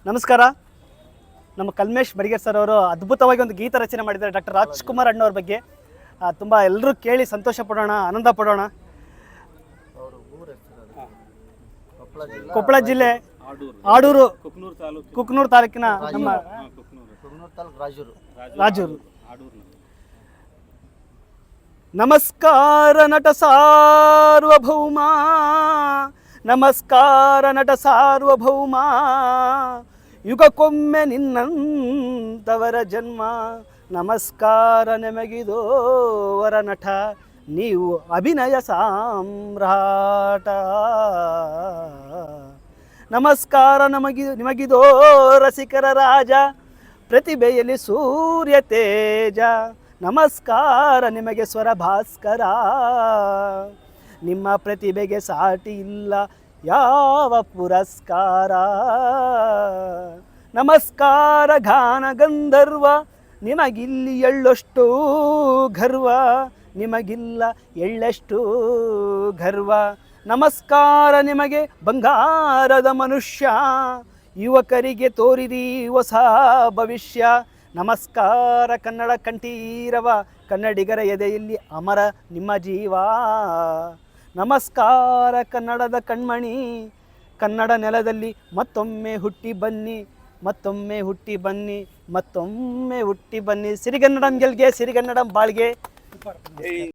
ನಮಸ್ಕಾರ. ನಮ್ಮ ಕಲ್ಮೇಶ್ ಬಡಿಗೇರ್ ಸರ್ ಅವರು ಅದ್ಭುತವಾಗಿ ಒಂದು ಗೀತ ರಚನೆ ಮಾಡಿದ್ದಾರೆ ಡಾಕ್ಟರ್ ರಾಜ್ಕುಮಾರ್ ಅಣ್ಣವ್ರ ಬಗ್ಗೆ. ತುಂಬ ಎಲ್ಲರೂ ಕೇಳಿ ಸಂತೋಷ ಪಡೋಣ, ಆನಂದ ಪಡೋಣ. ಕೊಪ್ಪಳ ಜಿಲ್ಲೆ ಆಡೂರು ಕುಕ್ನೂರು ತಾಲೂಕಿನ ನಮ್ಮ ರಾಜೂರು. ನಮಸ್ಕಾರ ನಟ ಸಾರ್ವಭೌಮ, ನಮಸ್ಕಾರ ನಟ ಸಾರ್ವಭೌಮ, ಯುಗಕ್ಕೊಮ್ಮೆ ನಿನ್ನಂತವರ ಜನ್ಮ. ನಮಸ್ಕಾರ ನಿಮಗಿದೋ ವರ ನಟ, ನೀವು ಅಭಿನಯ ಸಾಮ್ರಾಟ. ನಮಸ್ಕಾರ ನಿಮಗಿದೋ ರಸಿಕರ ರಾಜ, ಪ್ರತಿಭೆಯಲ್ಲಿ ಸೂರ್ಯ ತೇಜ. ನಮಸ್ಕಾರ ನಿಮಗೆ ಸ್ವರ ಭಾಸ್ಕರ, ನಿಮ್ಮ ಪ್ರತಿಭೆಗೆ ಸಾಟಿ ಇಲ್ಲ ಯಾವ ಪುರಸ್ಕಾರ. ನಮಸ್ಕಾರ ಗಾನ ಗಂಧರ್ವ, ನಿಮಗಿಲ್ಲಿ ಎಳ್ಳಷ್ಟು ಗರ್ವ, ನಿಮಗಿಲ್ಲ ಎಳ್ಳಷ್ಟು ಗರ್ವ. ನಮಸ್ಕಾರ ನಿಮಗೆ ಬಂಗಾರದ ಮನುಷ್ಯ, ಯುವಕರಿಗೆ ತೋರಿರಿ ಹೊಸ ಭವಿಷ್ಯ. ನಮಸ್ಕಾರ ಕನ್ನಡ ಕಂಠೀರವ, ಕನ್ನಡಿಗರ ಎದೆಯಲ್ಲಿ ಅಮರ ನಿಮ್ಮ ಜೀವ. ನಮಸ್ಕಾರ ಕನ್ನಡದ ಕಣ್ಮಣಿ, ಕನ್ನಡ ನೆಲದಲ್ಲಿ ಮತ್ತೊಮ್ಮೆ ಹುಟ್ಟಿ ಬನ್ನಿ, ಮತ್ತೊಮ್ಮೆ ಹುಟ್ಟಿ ಬನ್ನಿ, ಮತ್ತೊಮ್ಮೆ ಹುಟ್ಟಿ ಬನ್ನಿ. ಸಿರಿಗನ್ನಡಂ ಗೆಲ್ಗೆ, ಸಿರಿಗನ್ನಡಂ ಬಾಳ್ಗೆ.